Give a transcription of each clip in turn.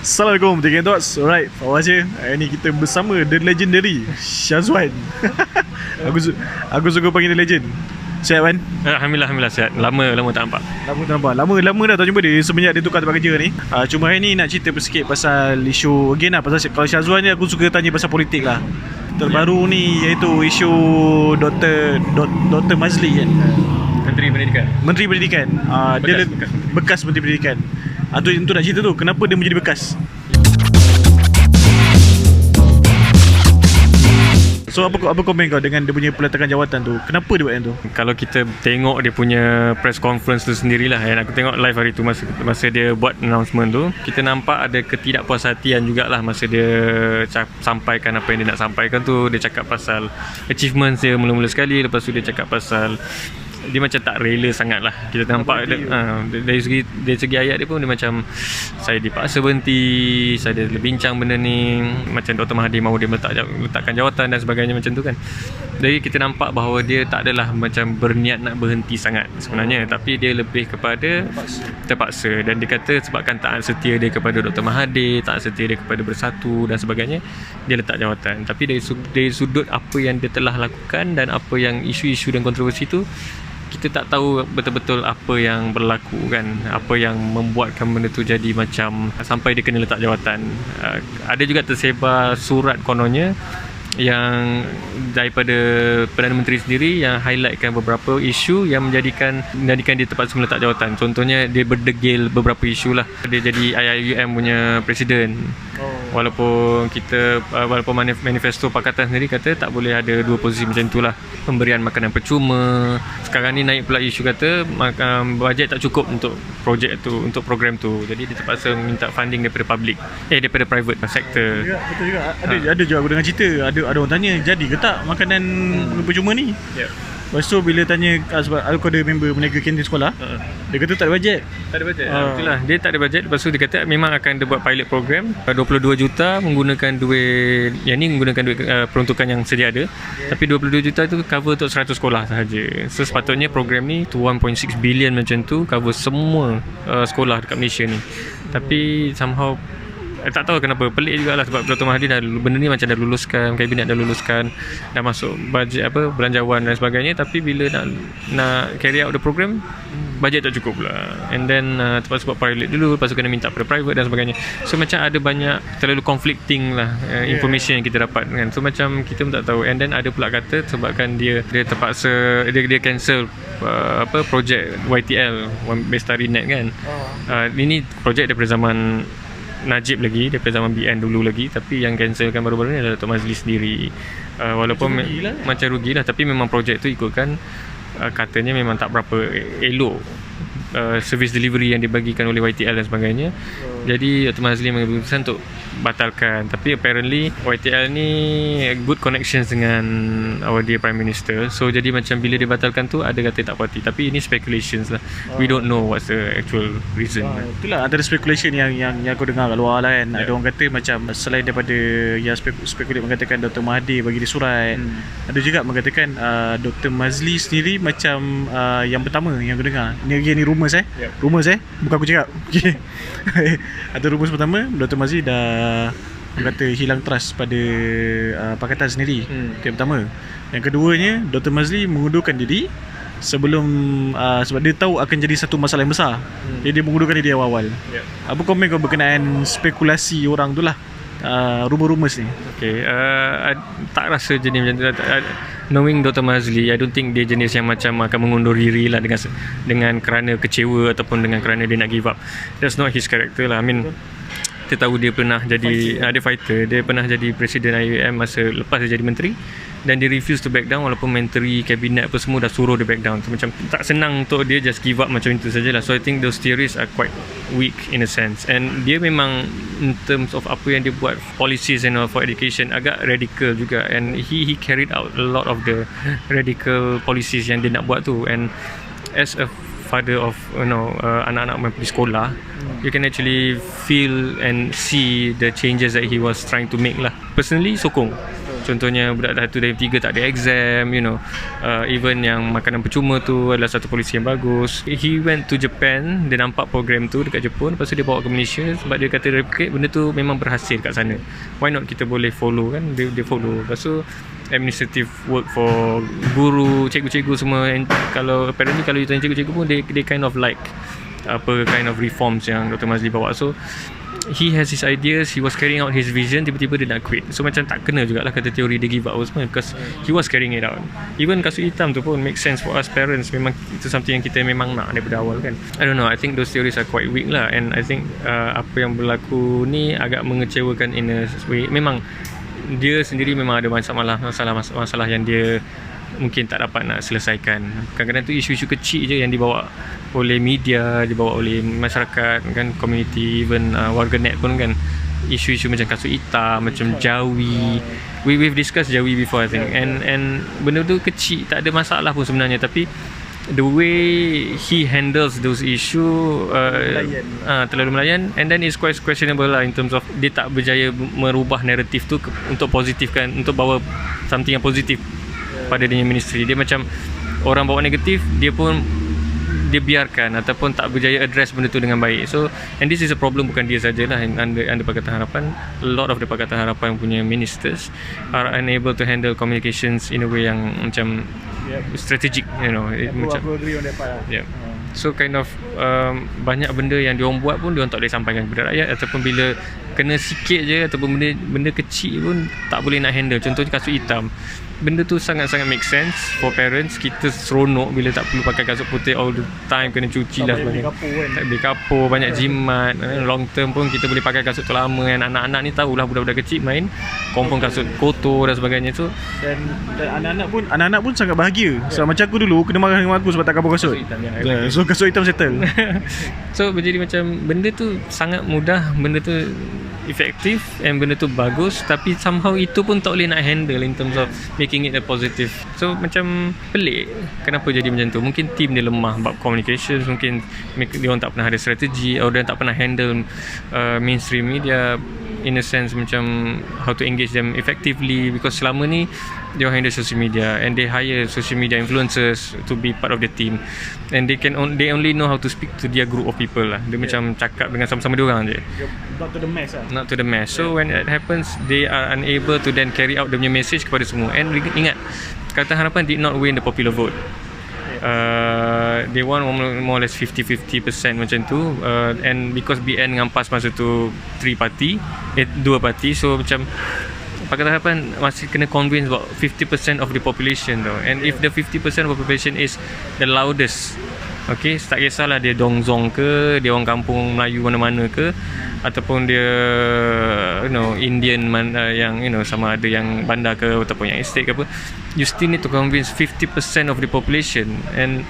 Assalamualaikum, Tiga Dots. Alright, Fawaz je. Hari ni kita bersama The Legendary Syazwan. Aku suka panggil The Legend. Sihat kan? Alhamdulillah sihat. Lama tak nampak. Lama dah tak jumpa dia semenjak dia tukar tempat kerja ni. Cuma hari ni nak cerita sikit pasal isu again lah. Pasal kalau Syazwan ni aku suka tanya pasal politik lah. Terbaru ni iaitu isu Dr Maszlee kan. Menteri Pendidikan. Dia bekas Menteri Pendidikan. Itu nak cerita tu, kenapa dia menjadi bekas. So apa komen kau dengan dia punya peletakan jawatan tu? Kenapa dia buat yang tu? Kalau kita tengok dia punya press conference tu sendirilah, yang aku tengok live hari tu masa dia buat announcement tu, kita nampak ada ketidakpuashatian jugalah masa dia sampaikan apa yang dia nak sampaikan tu. Dia cakap pasal achievements dia mula-mula sekali, lepas tu dia cakap pasal dia macam tak rela sangat lah. Kita nampak dari segi ayat dia pun dia macam, saya dipaksa berhenti, saya ada bincang benda ni, macam Dr Mahathir mahu dia letakkan jawatan dan sebagainya macam tu kan. Jadi kita nampak bahawa dia tak adalah macam berniat nak berhenti sangat sebenarnya, tapi dia lebih kepada terpaksa. Dan dia kata sebabkan taat setia dia kepada Dr Mahathir, taat setia dia kepada Bersatu dan sebagainya, dia letak jawatan. Tapi dari sudut apa yang dia telah lakukan dan apa yang isu-isu dan kontroversi tu, kita tak tahu betul-betul apa yang berlaku kan, apa yang membuatkan benda tu jadi macam sampai dia kena letak jawatan. Ada juga tersebar surat kononnya yang daripada Perdana Menteri sendiri yang highlightkan beberapa isu yang menjadikan dia terpaksa meletak jawatan. Contohnya dia berdegil beberapa isu lah. Dia jadi IIUM punya presiden. Walaupun manifesto pakatan sendiri kata tak boleh ada dua posisi macam itulah. Pemberian makanan percuma. Sekarang ni naik pula isu kata bajet tak cukup untuk projek tu, untuk program tu. Jadi dia terpaksa minta funding daripada daripada private sector. Betul juga. Ada juga aku dengar cerita, ada orang tanya jadi ke tak makanan percuma ni. Lepas tu bila tanya, sebab aku ada member meniaga kantin sekolah, dia kata tak ada bajet. Betul lah, dia tak ada bajet. Lepas tu dia kata memang akan dia buat pilot program 22 juta menggunakan duit, yang ni menggunakan duit peruntukan yang sedia ada. Tapi 22 juta tu cover untuk 100 sekolah sahaja. So sepatutnya program ni 1.6 billion macam tu cover semua sekolah dekat Malaysia ni. Tapi somehow tak tahu kenapa, pelik jugalah sebab Dr Mahathir benda ni macam dah luluskan, kabinet dah luluskan, dah masuk bajet belanjawan dan sebagainya, tapi bila nak carry out the program, bajet tak cukup pula. And then terpaksa buat pilot dulu, lepas tu kena minta pada private dan sebagainya. So macam ada banyak terlalu conflicting lah information yang kita dapat kan. So macam kita pun tak tahu. And then ada pula kata sebabkan dia terpaksa dia cancel projek YTL, One Bestari Net kan. Ini projek daripada zaman Najib lagi, daripada zaman BN dulu lagi, tapi yang cancelkan baru-baru ni adalah Dr Maszlee sendiri. Walaupun macam rugilah, tapi memang projek tu ikutkan katanya memang tak berapa elok service delivery yang dibagikan oleh YTL dan sebagainya. Jadi Dr Maszlee mengambil keputusan untuk batalkan. Tapi apparently YTL ni good connections dengan our dear Prime Minister. So jadi macam bila dia batalkan tu, ada kata tak puas hati. Tapi ini speculations lah. We don't know what's the actual reason. Itulah antara speculation yang aku dengar kat luar lah kan. Ada orang kata macam selain daripada yang spekulat mengatakan Dr Mahathir bagi dia surat, ada juga mengatakan Dr Maszlee sendiri macam yang pertama yang aku dengar. Ni rumours rumours bukan aku cakap. Okay. Ada rumours pertama, Dr Maszlee dah kata hilang trust pada pakatan sendiri. Itu yang pertama. Yang keduanya, Dr Maszlee mengundurkan diri sebelum sebab dia tahu akan jadi satu masalah yang besar. Jadi dia mengundurkan diri awal-awal. Apa komen kau berkenaan spekulasi orang tu lah, rumor-rumors ni? Okay, tak rasa jenis macam tu. Knowing Dr Maszlee, I don't think dia jenis yang macam akan mengundur diri lah dengan kerana kecewa ataupun dengan kerana dia nak give up. That's not his character lah. I mean, kita tahu dia pernah jadi fighter. Dia pernah jadi presiden IUM masa lepas dia jadi menteri, dan dia refuse to back down walaupun menteri, kabinet apa semua dah suruh dia back down. So, macam tak senang untuk dia just give up macam itu sajalah. So I think those theories are quite weak in a sense. And dia memang in terms of apa yang dia buat, policies and all for education, agak radical juga. And he carried out a lot of the radical policies yang dia nak buat tu. And as a father of anak-anak yang pergi sekolah, you can actually feel and see the changes that he was trying to make lah. Personally, sokong. Contohnya budak dah 1 dan 3 tak ada exam, even yang makanan percuma tu adalah satu polisi yang bagus. He went to Japan, dia nampak program tu dekat Jepun, lepas tu dia bawa ke Malaysia sebab dia kata replicate benda tu memang berhasil kat sana. Why not kita boleh follow kan? Dia follow. Lepas tu administrative work for guru, cikgu-cikgu semua. And kalau apparently kalau you tanya cikgu-cikgu pun they kind of like apa kind of reforms yang Dr. Maszlee bawa. So he has his ideas, he was carrying out his vision, tiba-tiba dia nak quit. So macam tak kena jugalah kata teori dia give up semua, because he was carrying it out. Even kasut hitam tu pun make sense for us parents. Memang itu something yang kita memang nak daripada awal kan. I don't know, I think those theories are quite weak lah. And I think apa yang berlaku ni agak mengecewakan in a way. Memang dia sendiri memang ada masalah yang dia mungkin tak dapat nak selesaikan. Kadang-kadang tu isu-isu kecil je yang dibawa oleh media, dibawa oleh masyarakat kan, community, even warga net pun kan. Isu-isu macam kasut hitam, macam jawi. We've discussed jawi before I think. And benda tu kecil, tak ada masalah pun sebenarnya, tapi the way he handles those issue terlalu melayan, and then it's quite questionable lah in terms of dia tak berjaya merubah naratif tu untuk positifkan, untuk bawa something yang positif pada dia ministry. Dia macam orang bawa negatif, dia biarkan ataupun tak berjaya address benda tu dengan baik. So and this is a problem bukan dia sajalah under Pakatan Harapan. A lot of the Pakatan Harapan punya ministers are unable to handle communications in a way yang macam strategic, macam aku agree on that part lah. So kind of banyak benda yang diorang buat pun diorang tak boleh sampaikan kepada rakyat, ataupun bila kena sikit je ataupun benda kecil pun tak boleh nak handle. Contohnya kasut hitam, benda tu sangat-sangat make sense for parents. Kita seronok bila tak perlu pakai kasut putih all the time, kena cuci lah sebagainya. Tak boleh kapur, banyak jimat. Long term pun kita boleh pakai kasut tu lama kan. Anak-anak ni tahulah, budak-budak kecil main confirm kasut kotor dan sebagainya. So dan anak-anak pun sangat bahagia. So macam aku dulu kena marah dengan aku sebab tak kapur kasut. So kasut hitam settle. So menjadi macam benda tu sangat mudah, benda tu efektif, and benda tu bagus, tapi somehow itu pun tak boleh nak handle in terms of making it a positive. So macam pelik kenapa jadi macam tu. Mungkin team dia lemah bab communications, mungkin dia orang tak pernah ada strategi, atau dia tak pernah handle mainstream media in a sense, macam how to engage them effectively, because selama ni dia orang handle social media and they hire social media influencers to be part of the team, and they only know how to speak to their group of people lah. Dia macam cakap dengan sama-sama dia orang je, not to the mass. So when it happens, they are unable to then carry out dia punya message kepada semua. And ingat, Pakatan Harapan did not win the popular vote. They won more or less 50-50% macam tu, and because BN dengan PAS masa tu 2 party, so macam Pakatan Harapan masih kena convince about 50% of the population tau. And if the 50% of the population is the loudest, okay, tak kisahlah dia dongzong ke, dia orang kampung Melayu mana-mana ke, ataupun dia Indian yang sama ada yang bandar ke ataupun yang estate ke apa, you still need to convince 50% of the population. And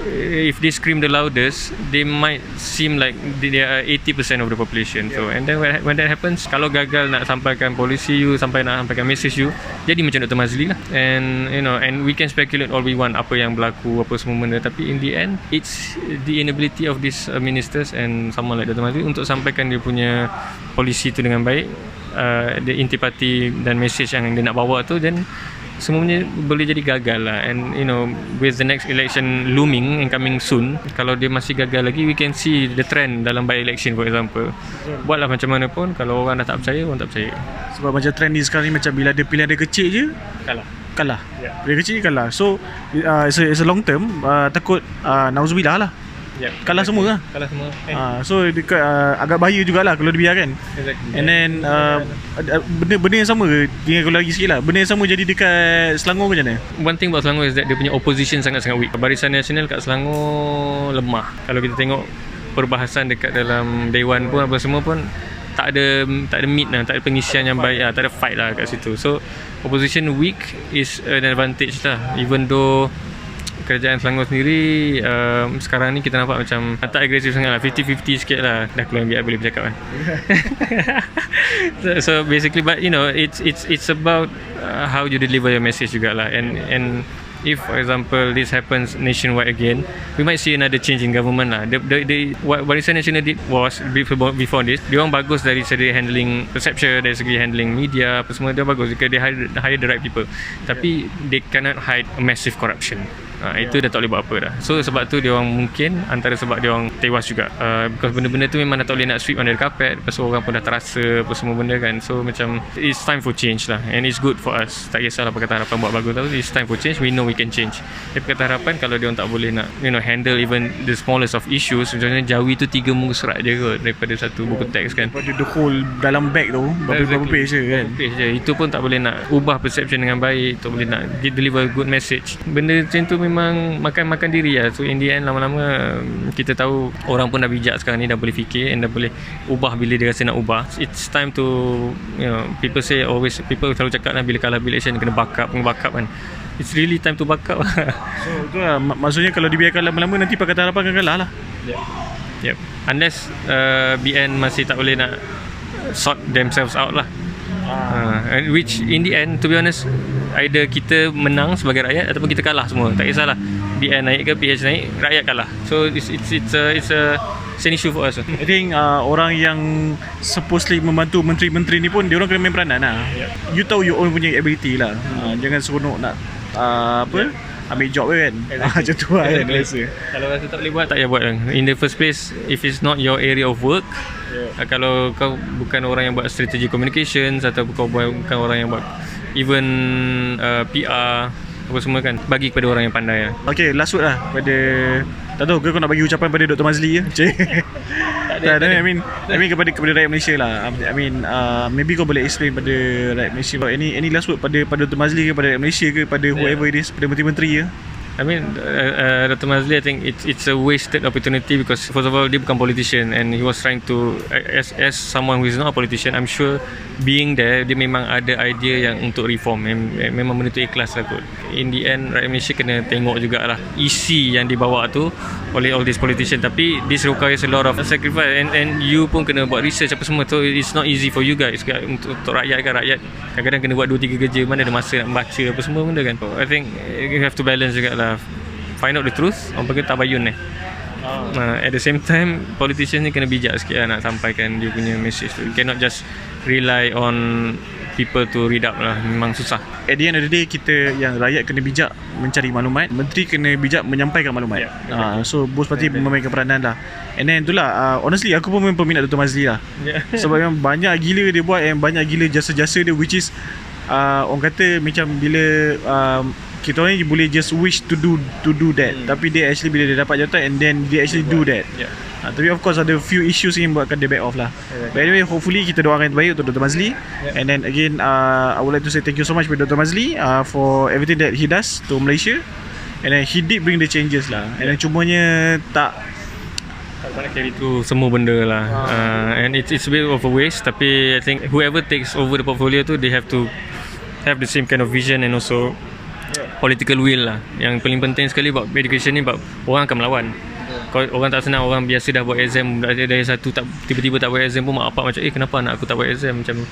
if they scream the loudest, they might seem like they are 80% of the population. So and then when that happens, kalau gagal nak sampaikan policy you, nak sampaikan message you, jadi macam Dr. Maszlee lah. And and we can speculate all we want apa yang berlaku, apa semua benda, tapi in the end it's the inability of these ministers and someone like Dr. Maszlee untuk sampaikan dia punya polisi tu dengan baik, the intipati dan message yang dia nak bawa tu, dan semuanya boleh jadi gagal lah. And with the next election looming and coming soon, kalau dia masih gagal lagi, we can see the trend dalam by election for example. Buatlah macam mana pun, kalau orang dah tak percaya, orang tak percaya. Sebab macam trend ni sekarang ni, macam bila ada pilihan dia kecil je kalah. Pilihan kecil je kalah. So it's a long term, takut nauzubillah lah, kalah semua lah. So agak bahaya jugalah kalau dibiarkan. And then benda yang sama tinggal aku lagi sikit lah, benda yang sama jadi dekat Selangor macam mana? One thing about Selangor is that dia punya opposition sangat-sangat weak. Barisan Nasional kat Selangor lemah. Kalau kita tengok perbahasan dekat dalam Dewan pun apa semua pun tak ada meet lah, tak ada pengisian yang baik lah, tak ada fight lah kat situ. So opposition weak is an advantage lah, even though kerajaan Selangor sendiri sekarang ni kita nampak macam tak agresif sangat lah, 50-50 sikit lah. Dah keluar biar boleh bercakap kan. so basically, but it's about how you deliver your message jugalah. And if for example this happens nationwide again, we might see another change in government lah. What Barisan Nasional did was before this, dia orang bagus dari segi handling perception, dari segi handling media, apa semua dia bagus. They hire the right people, tapi they cannot hide a massive corruption. Itu dah tak boleh buat apa dah. So sebab tu dia orang mungkin antara sebab dia orang tewas juga, because benda-benda tu memang dah tak boleh nak sweep under the carpet. Lepas tu orang pun dah terasa apa semua benda kan. So macam it's time for change lah, and it's good for us. Tak kisahlah Pakatan Harapan buat bagus, tapi it's time for change. We know we can change. Tapi Pakatan Harapan kalau dia orang tak boleh nak handle even the smallest of issues, contohnya Jawi tu 3 muka surat je kot daripada satu buku teks kan, daripada the whole dalam bag tu berapa page je kan, page je. Itu pun tak boleh nak ubah perception dengan baik, tak boleh nak deliver good message. Benda macam tu memang makan diri lah. So in the end lama-lama kita tahu orang pun dah bijak sekarang ni, dah boleh fikir and dah boleh ubah bila dia rasa nak ubah. It's time to people selalu cakap lah, bila kalah election kena backup kan. It's really time to backup. So tu lah, maksudnya kalau dibiarkan lama-lama nanti Pakatan Harapan akan kalah lah. Yep. Unless BN masih tak boleh nak sort themselves out lah. Which in the end, to be honest, either kita menang sebagai rakyat ataupun kita kalah semua. Tak kisahlah BN naik ke PH naik, rakyat kalah. So it's an issue for us. I think orang yang supposedly membantu menteri-menteri ni pun dia orang kena main peranan lah. You tahu your own punya ability lah. Jangan seronok nak ambil job kan. Macam tu lah kan rasa. Kalau rasa tak boleh buat, tak payah buat kan. In the first place, if it's not your area of work, kalau kau bukan orang yang buat strategic communications atau kau bukan orang yang buat even PR apa semua kan, bagi kepada orang yang pandai lah. Okay, last word lah pada, tak tahu ke kau nak bagi ucapan pada Dr Maszlee je? I mean kepada rakyat Malaysia lah. I mean maybe kau boleh explain pada rakyat Malaysia any last word pada Dr Maszlee ke, pada rakyat Malaysia ke, pada whoever it is, pada menteri-menteri ya. I mean Dr Maszlee, I think it's a wasted opportunity because first of all dia bukan politician and he was trying to as someone who is not a politician, I'm sure being there dia memang ada idea yang untuk reform, memang benda tu ikhlas lah kot. In the end rakyat Malaysia kena tengok jugalah isi yang dibawa tu oleh all these politicians, tapi this requires a lot of sacrifice and you pun kena buat research apa semua tu. It's not easy for you guys untuk rakyat kan. Rakyat kadang-kadang kena buat 2-3 kerja, mana ada masa nak membaca apa semua benda kan. So, I think you have to balance jugalah, find out the truth, orang panggil tabayun at the same time politician ni kena bijak sikit lah nak sampaikan dia punya message tu. You cannot just rely on people to read up lah, memang susah. At the end of the day, kita yang rakyat kena bijak mencari maklumat, menteri kena bijak menyampaikan maklumat. So both parti memainkan peranan lah. And then itulah honestly aku pun memang peminat Dr Maszlee lah. Sebab memang banyak gila dia buat and banyak gila jasa-jasa dia, which is orang kata macam bila kita orang ni boleh just wish to do that, tapi dia actually bila dia dapat jawatan and then they actually do that. Tapi of course ada few issues yang buatkan dia back off lah. But anyway, hopefully kita doakan yang terbaik untuk Dr Maszlee. And then again I would like to say thank you so much to Dr Maszlee for everything that he does to Malaysia. And then he did bring the changes lah. And then cumanya tak nak carry through semua benda lah. And it's a bit of a waste. Tapi I think whoever takes over the portfolio tu, they have to have the same kind of vision and also political will lah. Yang paling penting sekali buat education ni, buat orang akan melawan. Kalau orang tak senang, orang biasa dah buat exam dari satu, tiba-tiba tak buat exam pun mak bapak macam kenapa anak aku tak buat exam, macam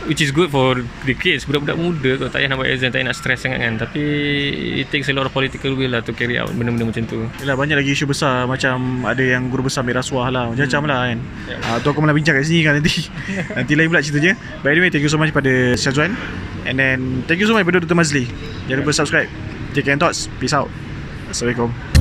which is good for the kids, budak-budak muda kau tak payah nak buat exam, tak payah nak stress sangat kan. Tapi it takes a lot of political will lah to carry out benda-benda macam tu. Yalah, banyak lagi isu besar, macam ada yang guru besar ambil rasuah lah, macam-macam lah kan. Tu aku malah bincang kat sini kan nanti. Nanti lain pula ceritanya. But anyway, thank you so much pada Syazwan. And then thank you so much pada Dr Maszlee. Jangan lupa subscribe. Take care and thoughts. Peace out. Assalamualaikum.